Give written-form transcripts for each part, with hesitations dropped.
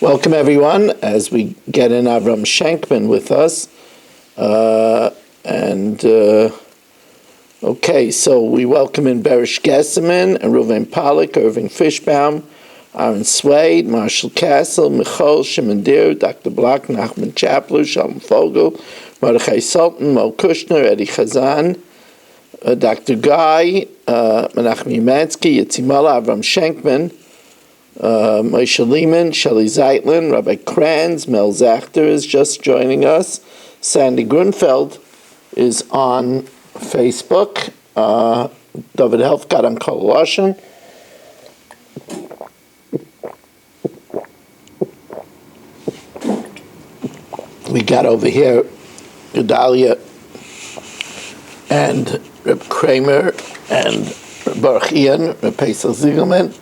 Welcome everyone as we get in Avram Shankman with us. Okay, so we welcome in Berish Gesseman and Reuven Pollack, Irving Fishbaum, Aaron Swade, Marshall Castle, Michal Shemandir, Dr. Block, Nachman Chapler, Shalom Fogel, Mordechai Sultan, Mo Kushner, Eddie Chazan, Dr. Guy, Menachem Umansky, Yitzimala, Avram Shankman, Moshe Lehman, Shelley Zeitlin, Rabbi Kranz, Mel Zachter is just joining us. Sandy Grunfeld is on Facebook. David Helfgott on Koloshin. We got over here Gedalia and Reb Kramer and Baruch Ian, Reb Pesach Ziegelman,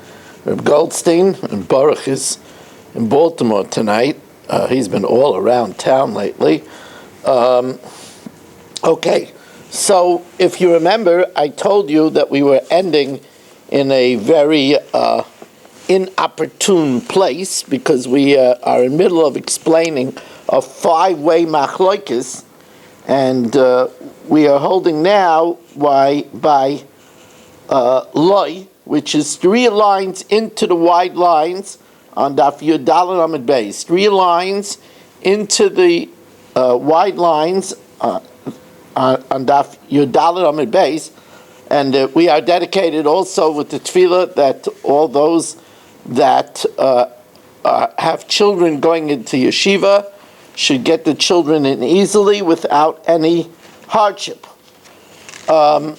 Reb Goldstein, and Baruch is in Baltimore tonight. He's been all around town lately. Okay, so if you remember, I told you that we were ending in a very inopportune place because we are in the middle of explaining a five-way machlokes, and we are holding now by loy, which is three lines into the wide lines on Daf Yudalad Amud Beis. Three lines into the wide lines on Daf Yudalad Amud Beis, and we are dedicated also with the tefillah that all those that have children going into yeshiva should get the children in easily without any hardship. And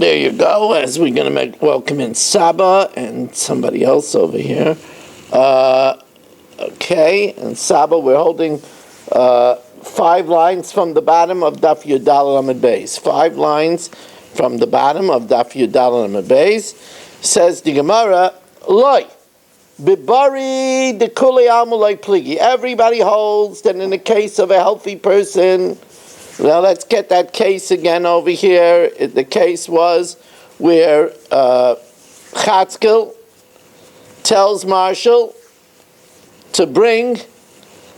there you go, as we're going to welcome in Saba and somebody else over here. Okay, and Saba, we're holding 5 lines from the bottom of Daf Yudalad Amud Beis. 5 lines from the bottom of Daf Yudalad Amud Beis. Says the Gemara, Loi, Bibari de Kuli Almulai Pligi. Everybody holds that in the case of a healthy person. Now let's get that case again over here. The case was where Chatzkel tells Marshall to bring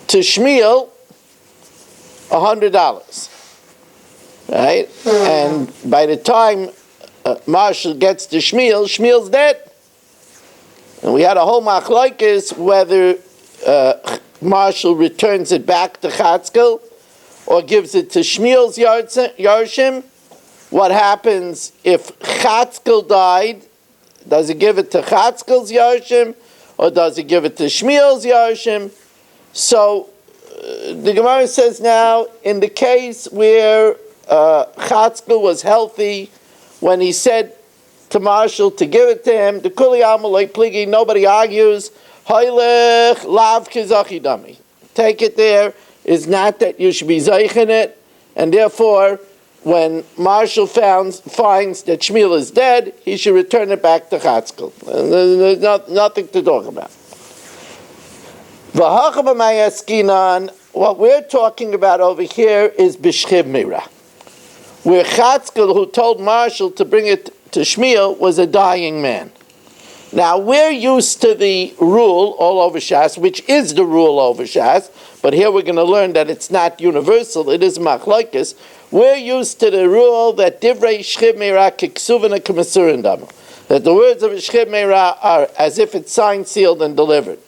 to Shmuel $100, right? And by the time Marshall gets to Shmuel, Shmuel's dead. And we had a whole machlokes whether Marshall returns it back to Chatzkel or gives it to Shmuel's Yarshim. What happens if Chatzkel died? Does he give it to Chatzkel's Yarshim, or does he give it to Shmuel's Yarshim? So the Gemara says now, in the case where Chatzkel was healthy, when he said to Marshall to give it to him, the Kuli Amalei Pligi, nobody argues. Hailech lav kizachi dami. Take it there. Is not that you should be zeichen it, and therefore, when Marshall finds that Shmuel is dead, he should return it back to Chatzkel. There's nothing to talk about. What we're talking about over here is b'shchiv mira, where Chatzkel, who told Marshall to bring it to Shmuel, was a dying man. Now, we're used to the rule all over Shas, which is the rule over Shas, but here we're going to learn that it's not universal, it is machlokes. We're used to the rule that divrei shchiv meira kiksuvena k'mesurin damu, that the words of a shchiv meira are as if it's signed, sealed, and delivered.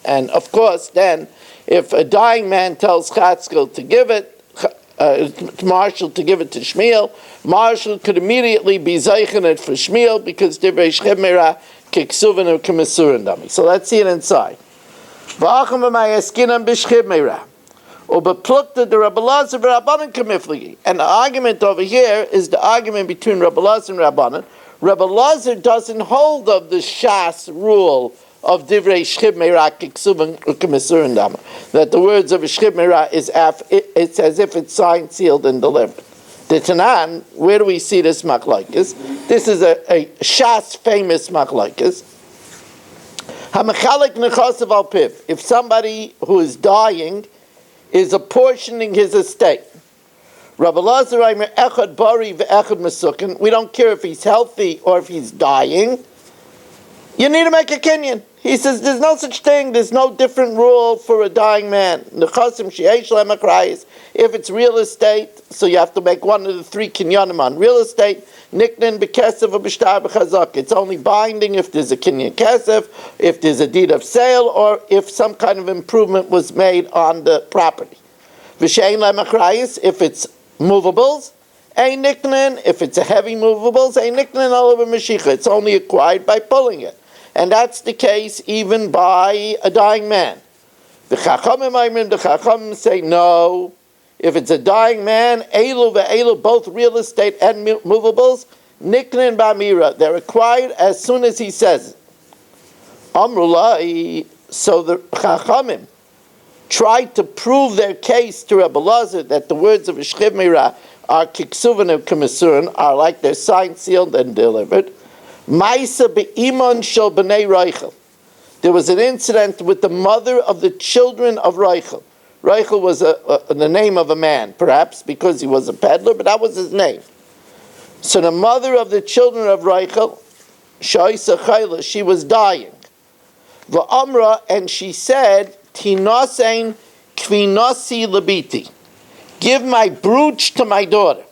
And of course, then, if a dying man tells Chatzkel to give it, Marshall to give it to Shmuel, Marshall could immediately be zeichen it for Shmuel because divrei shchiv meira kiksuvena k'mesurin damu. So let's see it inside. And the argument over here is the argument between Rabbi Lazar and Rabbanan. Rabbi Lazar doesn't hold of the Shas rule of Divrei Shchib Meira Kiksuv K'Mesurin Dama, that the words of a Shchib Meira it's as if it's signed, sealed, and delivered. The Tanan, where do we see this machlokes? This is a Shas famous machlokes. If somebody who is dying is apportioning his estate, we don't care if he's healthy or if he's dying, you need to make a kinyan. He says there's no such thing, there's no different rule for a dying man. If it's real estate, so you have to make one of the three kinyanim on real estate. Niknin b'kesef or b'shtar b'chazak. It's only binding if there's a kinyan kesef, if there's a deed of sale, or if some kind of improvement was made on the property. V'shein lemachrayis, if it's movables. Ein niknin, if it's a heavy movables. Ein niknin all over mashicha. It's only acquired by pulling it. And that's the case even by a dying man. The Chachamim say no. If it's a dying man, Eilu ve'Eilu, both real estate and movables, Niknin b'amira, they're acquired as soon as he says it. Amrulai, so the Chachamim tried to prove their case to Rabbi Lazar that the words of Shchiv Meirah are kiksuvin and k'mesurin, are like they're signed, sealed, and delivered. Maisa be'iman shel b'nei Reichel. There was an incident with the mother of the children of Reichel. Reichel was the name of a man, perhaps because he was a peddler, but that was his name. So the mother of the children of Reichel, Shaisa Chayla, she was dying. V'amra, and she said, Tinasein kvinasi labiti. Give my brooch to my daughter.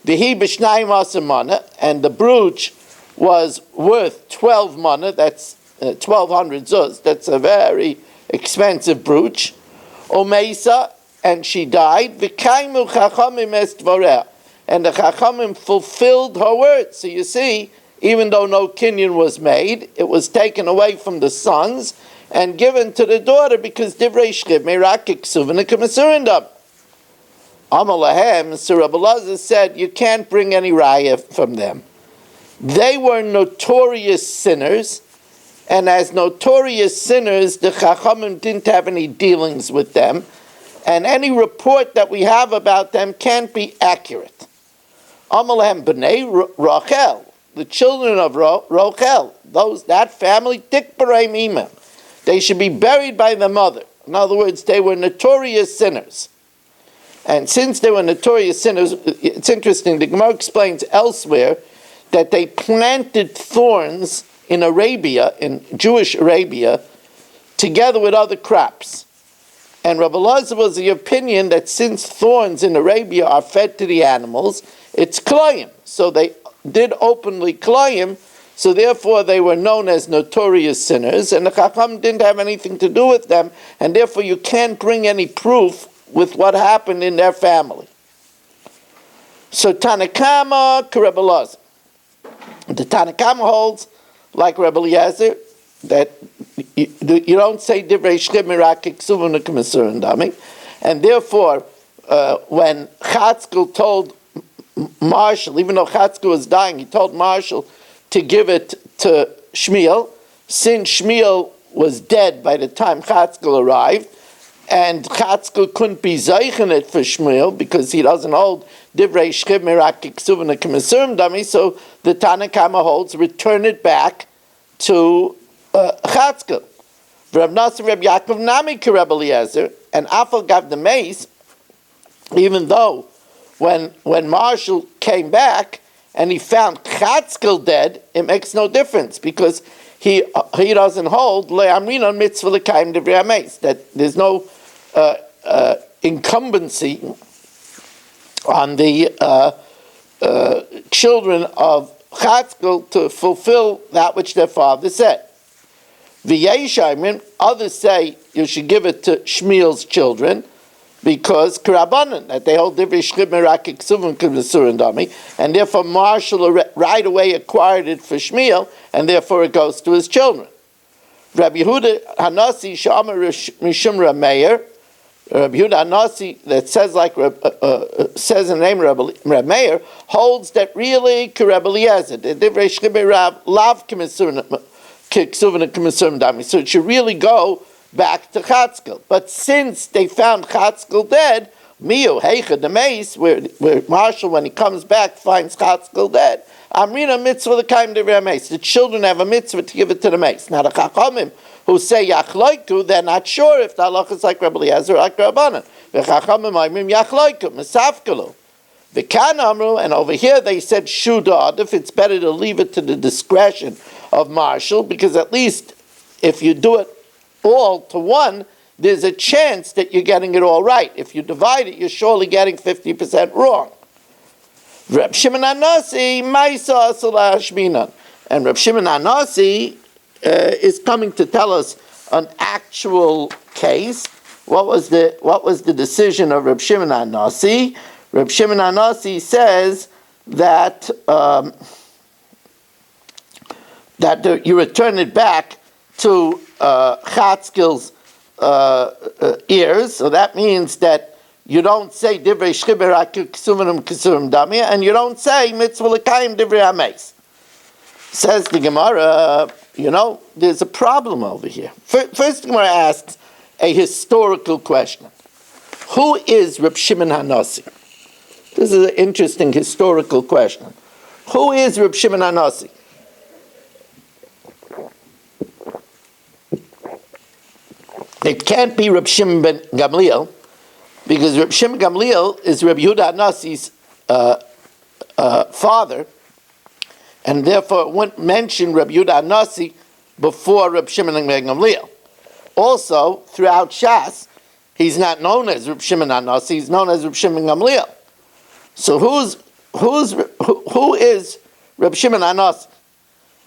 V'hi b'shnayim asamana, and the brooch was worth 12 mana, that's 1,200 zuz, that's a very expensive brooch. Omeisa, and she died. V'kaimu chachamim es dvareh, and the chachamim fulfilled her words. So you see, even though no kinyan was made, it was taken away from the sons and given to the daughter because divrei shchiv meirah kiksuvin k'mesurindam. Amalahem, so Rabbi Lazar said, you can't bring any raya from them. They were notorious sinners, and as notorious sinners, the Chachamim didn't have any dealings with them, and any report that we have about them can't be accurate. Amalahem b'nei Rachel, the children of Rachel, that family, tikbarei imam, they should be buried by the mother. In other words, they were notorious sinners. And since they were notorious sinners, it's interesting, the Gemara explains elsewhere that they planted thorns in Arabia, in Jewish Arabia, together with other crops. And Rabbi Lazar was the opinion that since thorns in Arabia are fed to the animals, it's klayim. So they did openly klayim, so therefore they were known as notorious sinners, and the Chacham didn't have anything to do with them, and therefore you can't bring any proof with what happened in their family. So Tanakama Rabbi Lazar. The Tanakama holds, like Rabbi Eliezer, that you don't say divrei shchiv meirah kiksuvin k'mesurin dami, and therefore when Chatzkel told Marshall, even though Chatzkel was dying, he told Marshall to give it to Shmuel, since Shmuel was dead by the time Chatzkel arrived, and Chatzkel couldn't be zeichen it for Shmuel because he doesn't hold divrei shchiv meirah kiksuvin k'mesurin dami, so the Tanakama holds return it back to Chatzkel. Rav Nassim Reb Yaakov Nami Rabbi Eliezer, and Afal gave the mace, even though when Marshall came back and he found Chatzkel dead, it makes no difference because he doesn't hold le'amrinon mitzvah l'kayim divrei mace, that there's no incumbency on the children of Chatzkel to fulfill that which their father said. V'yeshayim, others say you should give it to Shmuel's children because Karabanan, that they hold divrei shchiv meirah kiksuvin k'mesurin dami, and therefore Marshall right away acquired it for Shmuel, and therefore it goes to his children. Rabbi Yehuda Hanasi Shama Mishum Rameir, Rabbi Yehuda Hanasi, that says like says in the name of Rabbi Meir, holds that really Rabbi Eliezer, the divrei shchiv meirah lav k'mesurin dami, so it should really go back to Chatzkel. But since they found Chatzkel dead, Miu Heicha the mace, where Marshall, when he comes back, finds Chatzkel dead, Amrina mitzvah l'kayim divrei mace. The children have a mitzvah to give it to the mace. Now the Chachamim who say Yachloiku, they're not sure if the halacha is like Rabbi Eliezer or like Rabbanan. The Chachamim Aimim Yachloiku, Mesafkalu. The Kan Amru, and over here they said Shudad, if it's better to leave it to the discretion of Marshall, because at least if you do it all to one, there's a chance that you're getting it all right. If you divide it, you're surely getting 50% wrong. Reb Shimon HaNasi, Maisa Asala Hashminan. And Reb Shimon HaNasi is coming to tell us an actual case. What was the decision of Reb Shimon HaNasi? Reb Shimon HaNasi says that you return it back to Chatzkel's ears. So that means that you don't say Divrei Shchiber HaKesuvim Kesuvim Damia, and you don't say Mitzvah L'Kayim Divrei HaMeis. Says the Gemara, there's a problem over here. First, the Gemara asks a historical question. Who is Reb Shimon HaNasi? This is an interesting historical question. Who is Reb Shimon HaNasi? It can't be Reb Shimon ben Gamliel, because Reb Shimon Gamliel is Reb Yehuda HaNasi's father, and therefore it wouldn't mention Reb Yehuda HaNasi before Reb Shimon ben Gamliel. Also, throughout Shas, he's not known as Reb Shimon HaNasi, he's known as Reb Shimon Gamliel. So who is Reb Shimon HaNasi?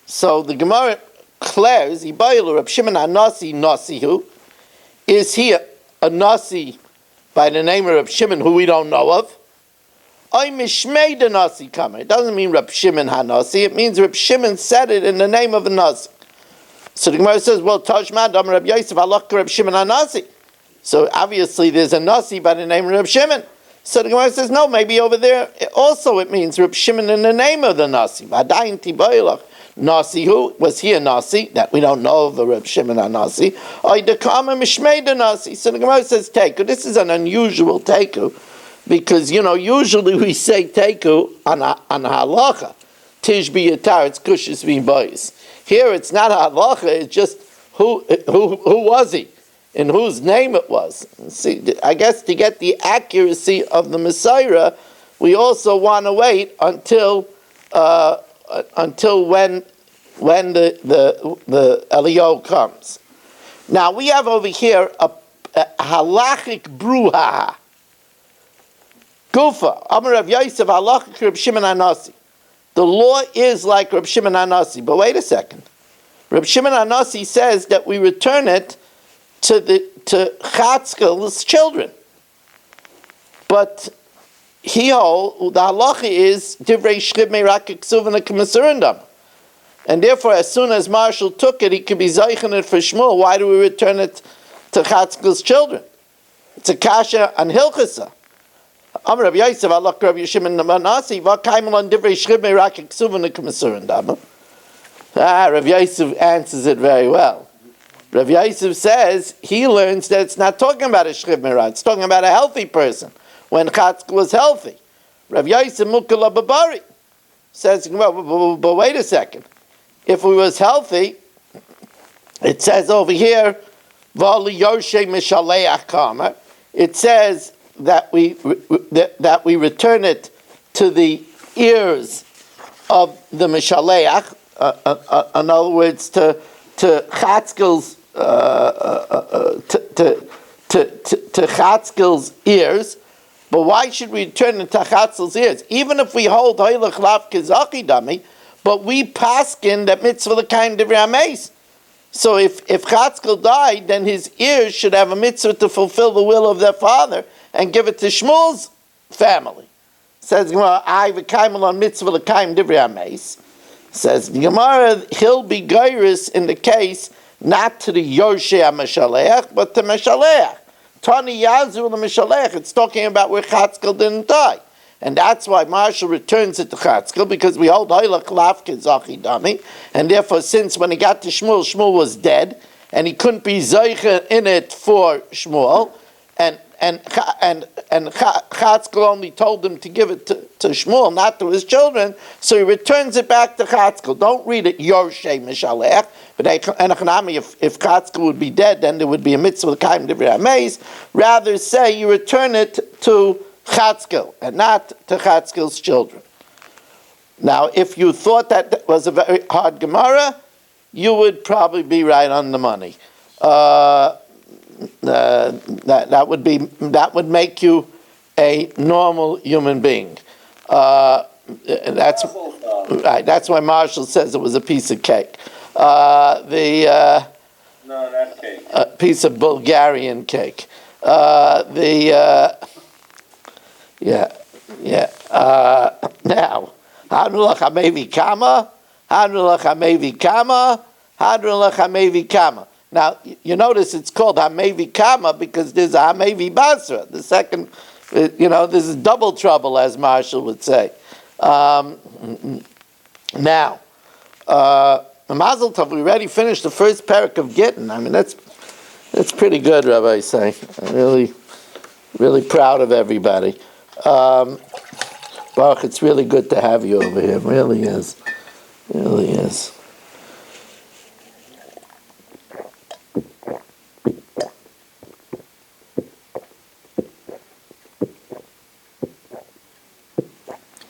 So the Gemara declares, Reb Shimon HaNasi Nasihu. Is he a Nasi by the name of Reb Shimon who we don't know of? Mishmei the Nasi Kamer. It doesn't mean Reb Shimon HaNasi, it means Reb Shimon said it in the name of a Nasi. So the Gemara says, well, Tashma Dam Reb Yosef Halach Reb Shimon HaNasi. So obviously there's a Nasi by the name of Reb Shimon. So the Gemara says, no, maybe over there also it means Reb Shimon in the name of the Nasi. V'adayin tiboilach. Nasi, who was he a Nasi that we don't know of a Reb Shimon HaNasi? Oidekama Mishmei the Nasi. So the Gemara says Teku. This is an unusual Teku because usually we say Teku on halacha. Tishbi Yatar, it's kushis v'bois. Here it's not halacha. It's just who was he, in whose name it was. See, I guess to get the accuracy of the Messiah, we also want to wait until when the Eliyahu comes. Now we have over here a halachic bruha. Gufa, Amar Rav Yosef halachic Reb Shimon HaNasi. The law is like Reb Shimon HaNasi, but wait a second. Reb Shimon HaNasi says that we return it to Chatzkel's children, but the halacha is Divrei Shchib Merak Ksuvin K'Masurindam. And therefore, as soon as Marshall took it, he could be Zeichen it for Shmuel. Why do we return it to Chatzkel's children? It's a kasha and Hilchasa. Amar Rav Yosef, Halach Rav Yishim and Nasi, V'kaimel on Divrei Shchib Merak Ksuvin K'Masurindam. Rav Yosef answers it very well. Rav Yosef says he learns that it's not talking about a Shchib Merak, it's talking about a healthy person. When Chatzkel was healthy. Rav Yosef Mukala Babari says, but wait a second. If he was healthy, it says over here, Vali Yoshe Mishaleach Kamer. It says that we return it to the ears of the Mishaleach, in other words, to Chatzkel's to Chatzkel's ears. But why should we turn into Chatzkel's ears? Even if we hold Hoylech Lav Kizaki Dami, but we paskin that mitzvah l'kayim divrei hameis. So if Chatzkel died, then his ears should have a mitzvah to fulfill the will of their father and give it to Shmuel's family. Says Gemara, I v'kayim on mitzvah l'kayim divrei hameis. Says the Gemara, he'll be geiris in the case not to the Yoshei HaMeshaleach, but to Meshaleach. Tani Yazu l'Meshaleach. It's talking about where Chatzkel didn't die. And that's why Marshall returns it to Chatzkel, because we hold Hoylech Lav Kizaki Dami, and therefore since when he got to Shmuel, Shmuel was dead, and he couldn't be Zeicha in it for Shmuel, and Chatzkel only told him to give it to Shmuel, not to his children, so he returns it back to Chatzkel. Don't read it Yoshei Mishalech, but if Chatzkel would be dead, then there would be a mitzvah Kaim Divrei Hameis. Rather say you return it to Chatzkel and not to Chatzkel's children. Now, if you thought that was a very hard Gemara, you would probably be right on the money. That would make you a normal human being. That's right. That's why Marshall says it was a piece of cake. No, not cake. A piece of Bulgarian cake. Now, Hadrulach Hamevi Kama, Hadrulach Hamevi Kama, Hadrulach Hamevi Kama. Now, you notice it's called Hamevi Kama because there's a Hamevi Basra. The second, this is double trouble, as Marshall would say. Now, Mazel Tov, we already finished the first parak of Gittin. I mean, that's pretty good, Rabbi say. I'm really proud of everybody. Baruch, it's really good to have you over here. It really is. It really is.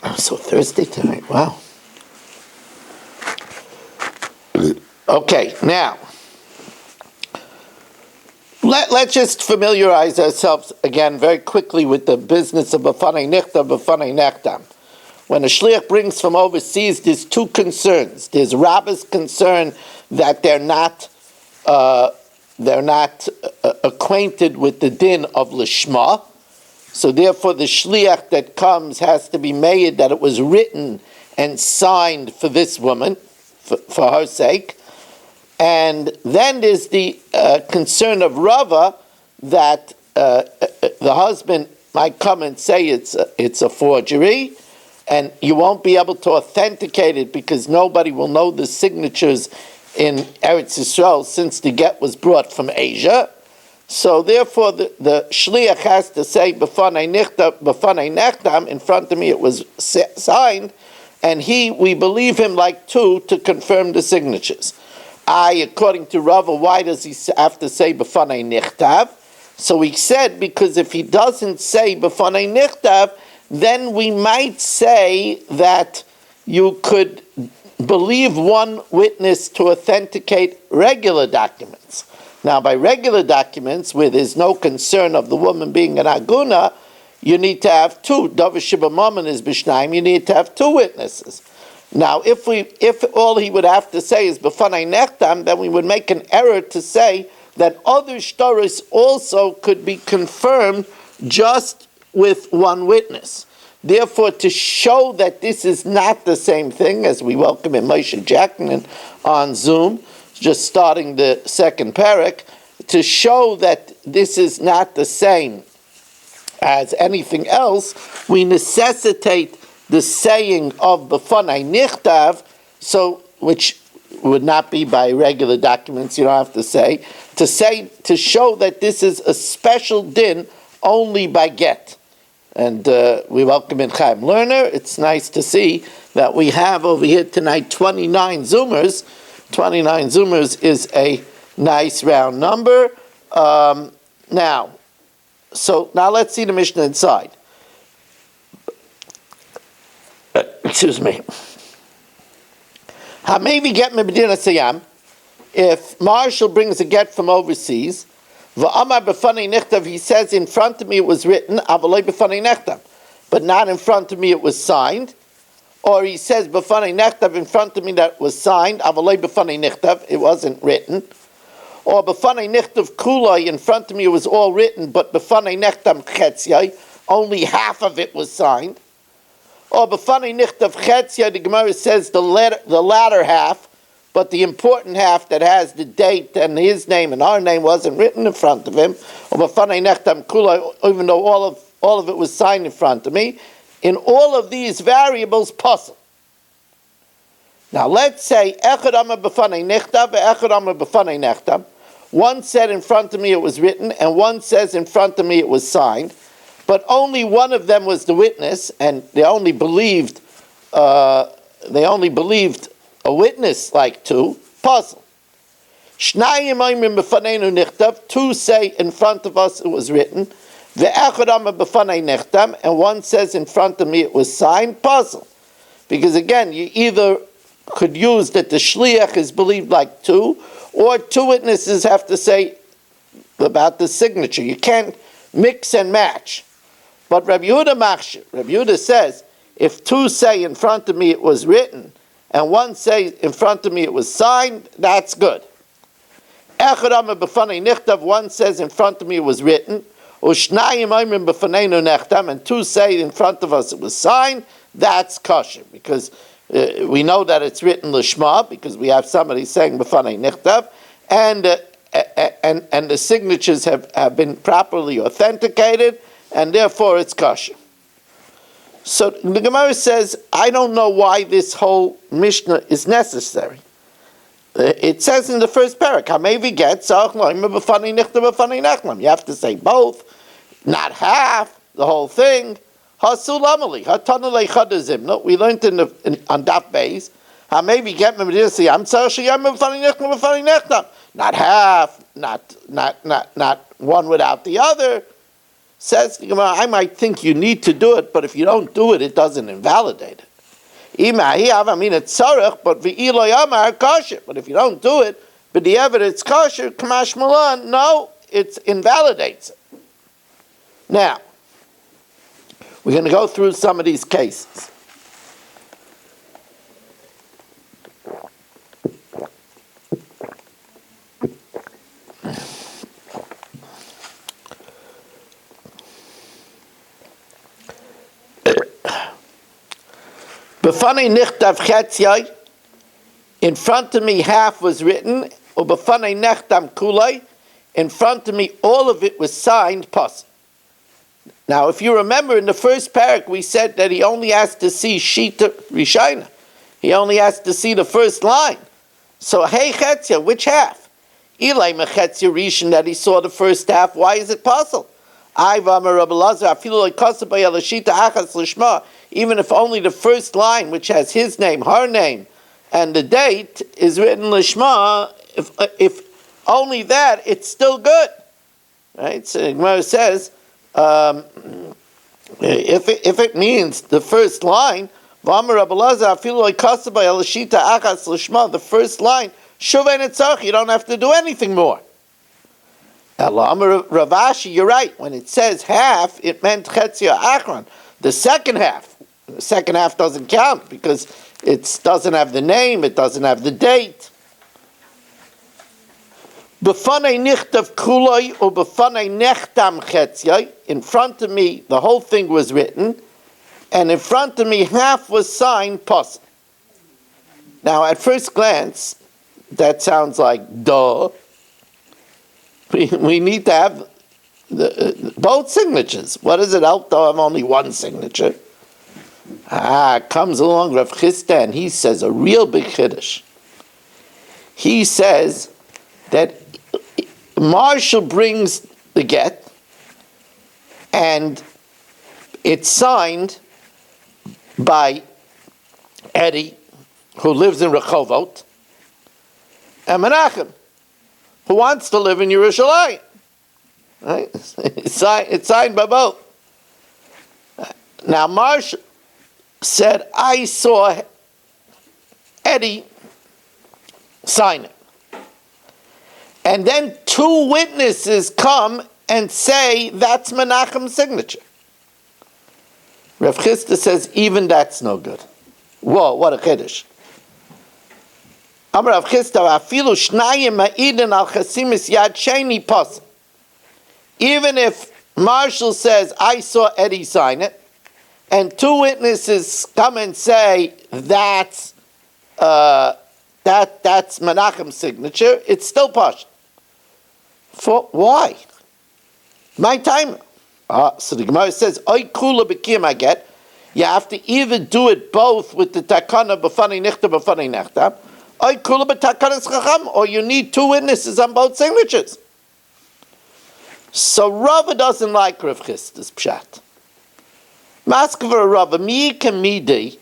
I'm so thirsty tonight. Wow. Okay, now, let's just familiarize ourselves again very quickly with the business of B'fanei Nichtav, B'fanei Nechtam. When a shliach brings from overseas, there's two concerns. There's Rabba's concern that they're not acquainted with the din of Lishma. So therefore the shliach that comes has to be made that it was written and signed for this woman, for her sake. And then there's the concern of Rava that the husband might come and say it's a forgery, and you won't be able to authenticate it because nobody will know the signatures in Eretz Yisrael since the get was brought from Asia. So therefore the shliach has to say B'fanei Nechtam, in front of me it was signed, and we believe him like two to confirm the signatures. According to Rava, why does he have to say B'fanei Nichtav? So he said, because if he doesn't say B'fanei Nichtav, then we might say that you could believe one witness to authenticate regular documents. Now, by regular documents, where there's no concern of the woman being an aguna, you need to have two. Davar Shibamaman is B'shnaim, you need to have two witnesses. Now, if all he would have to say is B'fanei Nechtam, then we would make an error to say that other shtaris also could be confirmed just with one witness. Therefore, to show that this is not the same thing, as we welcome in Moshe Jackman on Zoom, just starting the second parak, to show that this is not the same as anything else, we necessitate the saying of B'fanei Nichtav, which would not be by regular documents, you don't have to say, to show that this is a special din only by get. And we welcome in Chaim Lerner. It's nice to see that we have over here tonight 29 Zoomers. 29 Zoomers is a nice round number. Now let's see the Mishnah inside. Excuse me. Maybe get me b'dina sayam. If Marshall brings a get from overseas, v'amar b'fanei nichtav, he says in front of me it was written, avalei b'fanei nechtav, but not in front of me it was signed. Or he says b'fanei nechtav, in front of me that was signed, avalei b'fanei nichtav, it wasn't written. Or b'fanei nichtav kulai, in front of me it was all written, but b'fanei nechtav chetziyai, only half of it was signed. Or b'fanei nichtav chetziyai, the Gemara says the latter half, but the important half that has the date and his name and our name wasn't written in front of him. Or b'fanei nechtam kulai, even though all of it was signed in front of me. In all of these variables, puzzle. Now let's say echad amar b'fanei nichtav, echad amar b'fanei nechtam. One said in front of me it was written, and one says in front of me it was signed. But only one of them was the witness, and they only believed a witness like two. Puzzle. Shnayim oimrim b'faneinu nichtav. Two say in front of us it was written. Ve'echad amar b'fanei nichtam, and one says in front of me it was signed. Puzzle. Because again, you either could use that the shliach is believed like two, or two witnesses have to say about the signature. You can't mix and match. But Rabbi Yehuda machshir. Rabbi Yehuda says, if two say in front of me it was written, and one says in front of me it was signed, that's good. One says in front of me it was written, and two say in front of us it was signed, that's kosher, because we know that it's written lishma, because we have somebody saying b'fanei nichtav, and the signatures have been properly authenticated, and therefore it's kosher. So the Gemara says, I don't know why this whole Mishnah is necessary. It says in the first parak, you have to say both, not half, the whole thing. We learned on Daf Beis, not half, not one without the other. Says the Gemara, I might think you need to do it, but if you don't do it, it doesn't invalidate it. But if you don't do it, but the evidence kosher, kamash malan, no, it invalidates it. Now, we're going to go through some of these cases. B'fanei nichtav chetzai, in front of me half was written, or b'fanei nechtam kulai, in front of me all of it was signed, pas. Now, if you remember in the first parak, we said that he only has to see shita rishayna. He only has to see the first line. So, hey chetzia, which half? Ilay mechetzia rishon, that he saw the first half. Why is it possible? Even if only the first line, which has his name, her name, and the date is written lishma, if only that, it's still good, right? So Gemara says, if it means the first line, the first line, you don't have to do anything more. Ravashi, you're right. When it says half, it meant chetzia achron. The second half doesn't count because it doesn't have the name, it doesn't have the date. B'fanei nichtav kuloi or b'fanei nechtam chetzia. In front of me, the whole thing was written, and in front of me, half was signed, pas. Now, at first glance, that sounds like duh. We need to have both signatures. What does it help to have only one signature? Comes along Rav Chisda and he says a real big chiddush. He says that Marshall brings the get and it's signed by Eddie, who lives in Rehovot, and Menachem, who wants to live in Yerushalayim. Right? It's signed by both. Now, Marsh said, I saw Eddie sign it. And then two witnesses come and say, that's Menachem's signature. Rav Chisda says, even that's no good. Whoa, what a chiddush. Amar Rav Chisda, afilu shnayim ma'idin al chasimis yad sheni pas. Even if Marshall says, I saw Eddie sign it, and two witnesses come and say, that's Menachem's signature, it's still posh. For why? My time. So the Gemara says, "Oy kula b'kiyam I get." You have to either do it both with the takana b'fanei nichta b'fanei nechta, oy kula b'takanas chacham, or you need two witnesses on both signatures. So Rava doesn't like Rav Chisda's pshat. Maskva Rava mi kamidi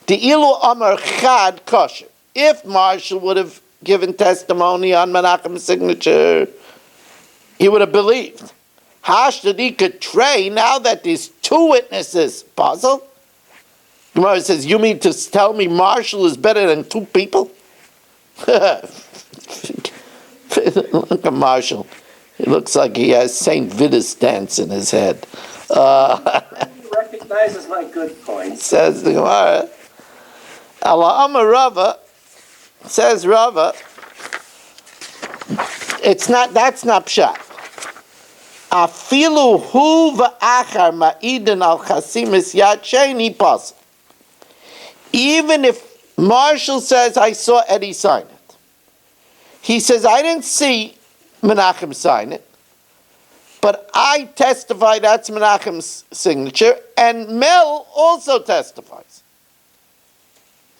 the ilu amar chad kosher. If Marshall would have given testimony on Menachem's signature, he would have believed. Hashtadika Trey, now that there's two witnesses, puzzle. Gemara says, you mean to tell me Marshall is better than two people? Look at Marshall. He looks like he has St. Vitus dance in his head. He recognizes my good points. Says the Gemara. Allah Amar Rava, says Rava, that's not pshat. Afilu hu v'achar ma'idin al chasimis yad sheni pas. Even if Marshall says, I saw Eddie sign it. He says, I didn't see Menachem sign it, but I testify that's Menachem's signature, and Mel also testifies.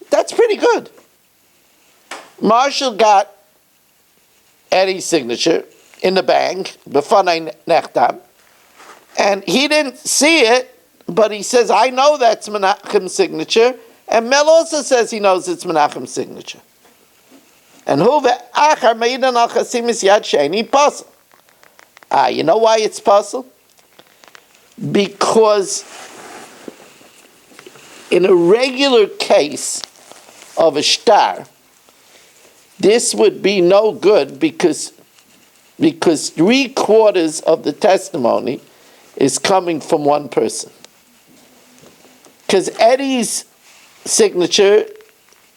That's pretty good. Marshall got Eddie's signature in the bank, b'fanei nechtam, and he didn't see it, but he says, I know that's Menachem's signature, and Mel also says he knows it's Menachem's signature. And hu ve'achar meidan al chasimis yad sheni pasel. You know why it's pasel? Because in a regular case of a shtar, this would be no good because 3/4 of the testimony is coming from one person. Because Eddie's signature,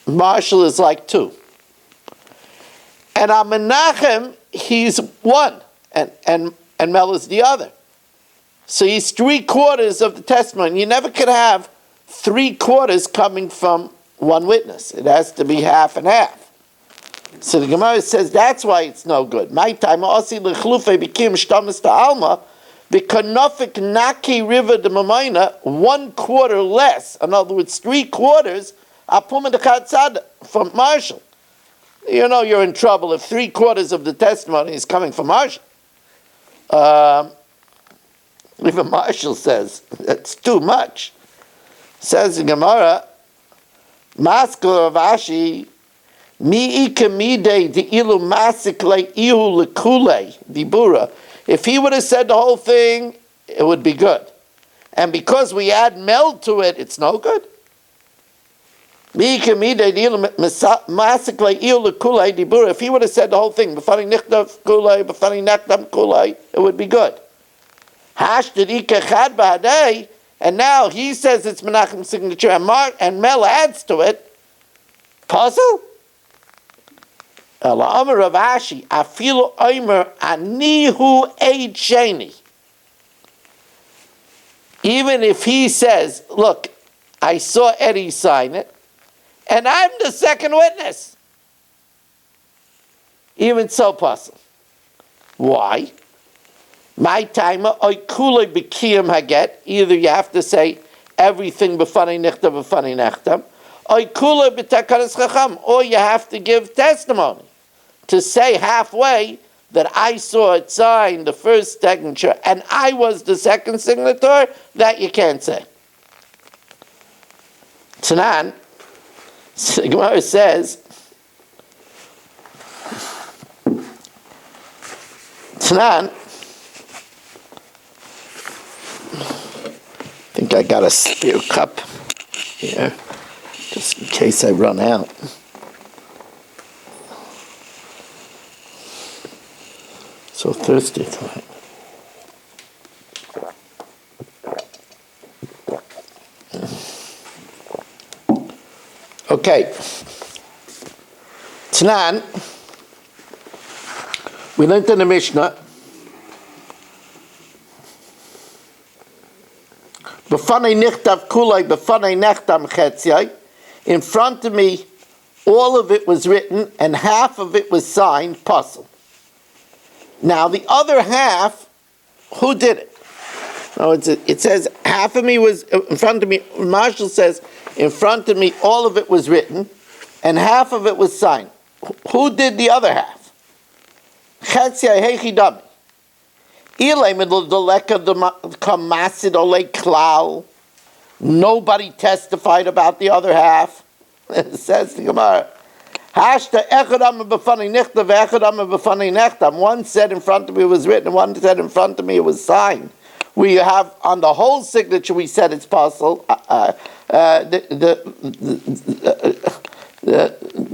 Marshall is like 2. And on Menachem, he's 1, and Mel is the other. So he's 3/4 of the testimony. You never could have 3/4 coming from one witness. It has to be half and half. So the Gemara says that's why it's no good. My time osi lechlufe became shtamis ta'alma V'kanofik naki river de mamayna, 1/4 less. In other words, 3/4 apuma de chatzad from Marshall. You know you're in trouble if 3/4 of the testimony is coming from Marshall. Even Marshall says that's too much. Says in Gemara, Maskul of Ashi, mi ikamide di ilu masikle ihu lekule dibura. If he would have said the whole thing, it would be good. And because we add mel to it, it's no good. If he would have said the whole thing, it would be good. And now he says it's Menachem's signature, and Mel adds to it. Puzzle? Even if he says, look, I saw Eddie sign it, and I'm the second witness. Even so puzzle. Why? My timer, oikule b'kiyam haget. Either you have to say everything b'fanei nechtam, oikule b'takanas chacham, or you have to give testimony to say halfway that I saw it signed the first signature and I was the second signator. That you can't say. Tanan, the Gemara says, Tanan. I think I got a spare cup here, just in case I run out. So thirsty tonight. Okay. Tanan, we learned in the Mishnah, B'fanei nichtav kulai, b'fanei nechtam chetzai. In front of me, all of it was written, and half of it was signed, puzzle. Now, the other half, who did it? No, it says half of me was in front of me. Marshall says, in front of me, all of it was written, and half of it was signed. Who did the other half? Chetzai heichi dami. Nobody testified about the other half. It says the Gemara. One said in front of me it was written, one said in front of me it was signed. We have on the whole signature, we said it's possible. The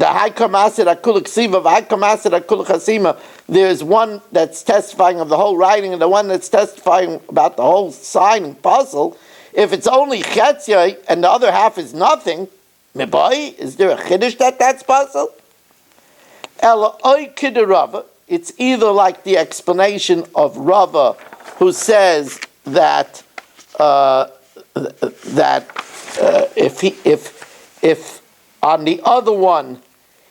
high kamasid akul ksiva, high kamasid akul chasima. There's one that's testifying of the whole writing, and the one that's testifying about the whole signing puzzle. If it's only chetzia and the other half is nothing, mibai, is there a chiddush that's possible? Ela oy kid Rava. It's either like the explanation of Rava, who says that if on the other one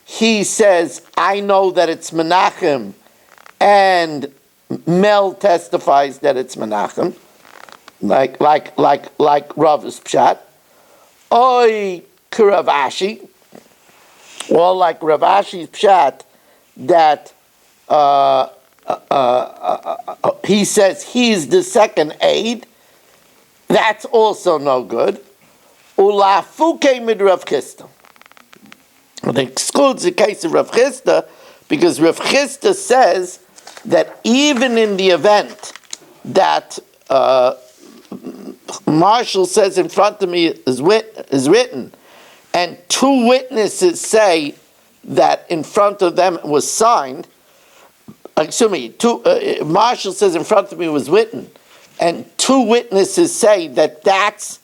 he says, I know that it's Menachem, and Mel testifies that it's Menachem, like Rava's pshat, oy Kuravashi, or like Ravashi's pshat that he says he's the second aid. That's also no good. Ulafuke mid Rav Chisda. It excludes the case of Rav Chisda because Rav Chisda says that even in the event that Marshall says in front of me is written, and two witnesses say that in front of them it was signed, Marshall says in front of me was written, and two witnesses say that that's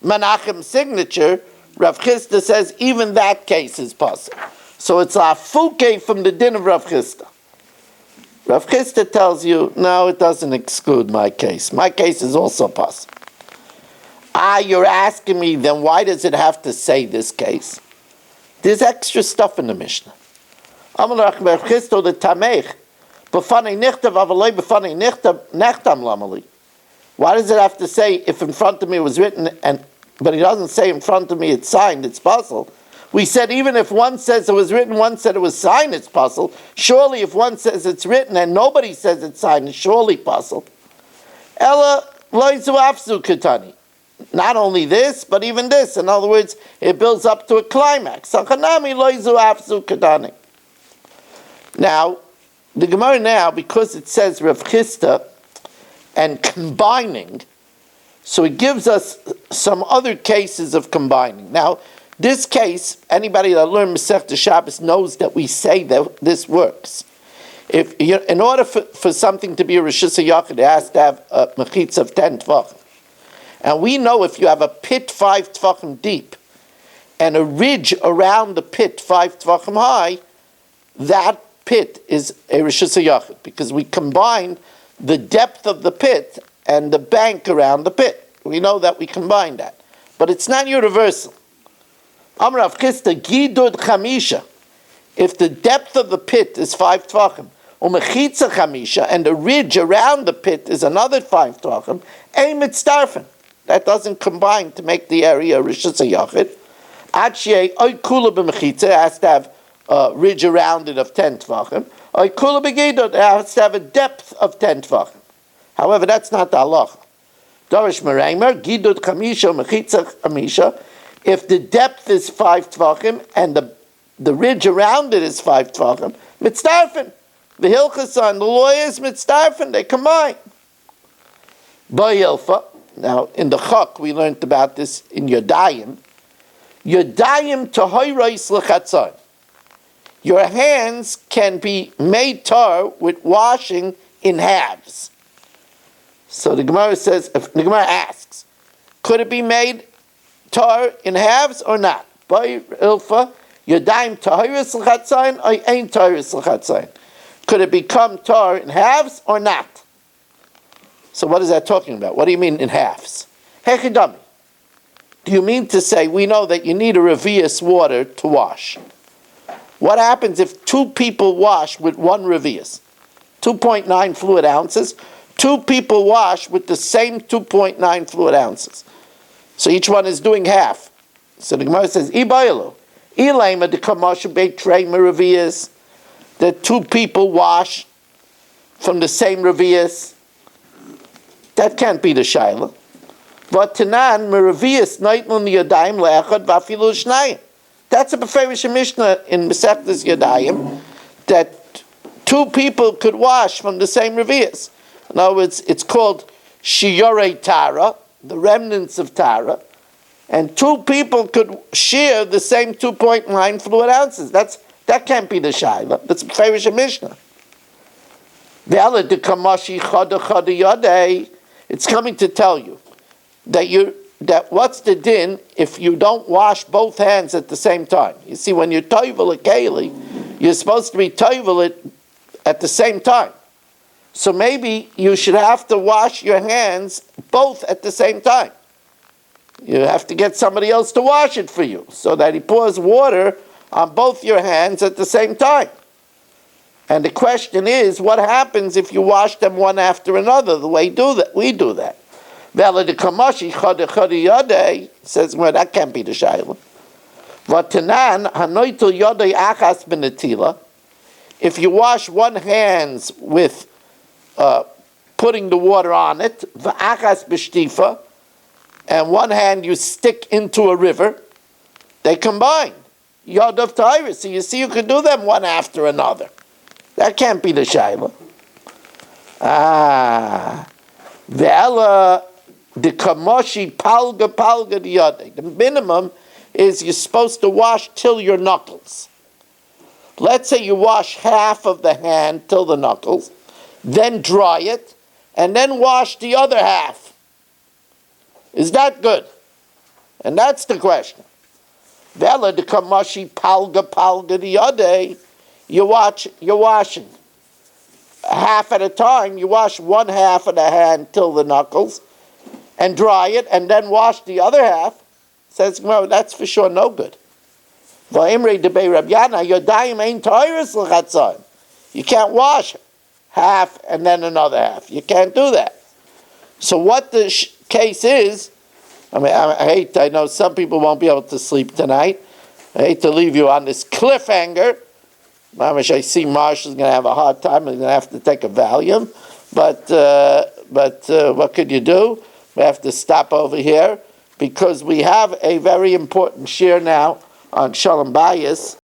Menachem's signature, Rav Chisda says even that case is possible. So it's a fuke from the din of Rav Chisda. Rav Chisda tells you, no, it doesn't exclude my case. My case is also possible. You're asking me, then why does it have to say this case? There's extra stuff in the Mishnah. Why does it have to say if in front of me it was written, but he doesn't say in front of me it's signed, it's puzzle? We said even if one says it was written, one said it was signed, it's puzzle. Surely if one says it's written and nobody says it's signed, it's surely puzzle. Ella loizu afzu katani. Not only this, but even this. In other words, it builds up to a climax. Sachanami loizu afzu katani. Now, the Gemara now, because it says Rav Chisda and combining, so it gives us some other cases of combining. Now, this case, anybody that learned Masechta Shabbos knows that we say that this works. In order for something to be a Rishus HaYachid, it has to have a mechitza of 10 tvachim. And we know if you have a pit 5 tvachim deep and a ridge around the pit 5 tvachim high, that pit is a Rishus HaYachid because we combine the depth of the pit and the bank around the pit. We know that we combine that. But it's not universal. Amar Rav Chisda gidud chamisha. If the depth of the pit is 5 tvachim, umechitza chamisha, and the ridge around the pit is another 5 tvachim, ein mitzdarfen. That doesn't combine to make the area Rishus HaYachid. Achye oy kula b'mechitza, it has to have a ridge around it of 10 tvachim. Oy kula b'gidud, it has to have a depth of 10 tvachim. However, that's not the halacha. Dorish Mereimer, gidud chamisha, mechitza chamisha. If the depth is 5 tvachim and the ridge around it is 5 tvachim, mitzdarfen. The hilchasa and the lawyers mitzdarfen, they combine. Bayilfa. Now, in the Chok, we learned about this in Yodayim. Yodayim tohoros l'chatzon. Your hands can be made tar with washing in halves. So the Gemara says, the Gemara asks, could it be made tar in halves or not? By ilfa, yodayim tahiris l'chatzayin or ain't tahiris l'chatzayin? Could it become tar in halves or not? So what is that talking about? What do you mean in halves? Hechidami. Do you mean to say we know that you need a revius water to wash? What happens if two people wash with one revius? 2.9 fluid ounces. Two people wash with the same 2.9 fluid ounces. So each one is doing half. So the Gemara says, Ibayelu, Ilema de Kamashu Beit Trey Meravias, that two people wash from the same revius. That can't be the Shaila. Vatanan Meravias Naitmun Yadayim Le'echad Vafilu Shnayim. That's a Beferish Mishnah in Masechtas Yadayim, that two people could wash from the same revius. In other words, it's called Shiyorei Tara, the remnants of Tara, and two people could share the same 2.9 fluid ounces. That can't be the Shaila. That's Farish Mishnah. It's coming to tell you that what's the din if you don't wash both hands at the same time? You see, when you're toivel a keli, you're supposed to be toivel it at the same time. So maybe you should have to wash your hands both at the same time. You have to get somebody else to wash it for you, so that he pours water on both your hands at the same time. And the question is, what happens if you wash them one after another, the way we do that? Says, well, that can't be the shayla. If you wash one hand with putting the water on it, and one hand you stick into a river, they combine. Yod of Tyrus. So you see, you can do them one after another. That can't be the shayla. Ve'ela the kamoshi palga diyade. The minimum is you're supposed to wash till your knuckles. Let's say you wash half of the hand till the knuckles, then dry it, and then wash the other half. Is that good? And that's the question. Ve'ela the kamoshi palga diyade. You're washing half at a time. You wash one half of the hand till the knuckles, and dry it, and then wash the other half. Says, no, that's for sure no good. You can't wash half and then another half. You can't do that. So what the case is, I know some people won't be able to sleep tonight. I hate to leave you on this cliffhanger. I see Marshall's going to have a hard time. He's going to have to take a Valium. But what could you do? We have to stop over here because we have a very important shir now on Shalom Bayis.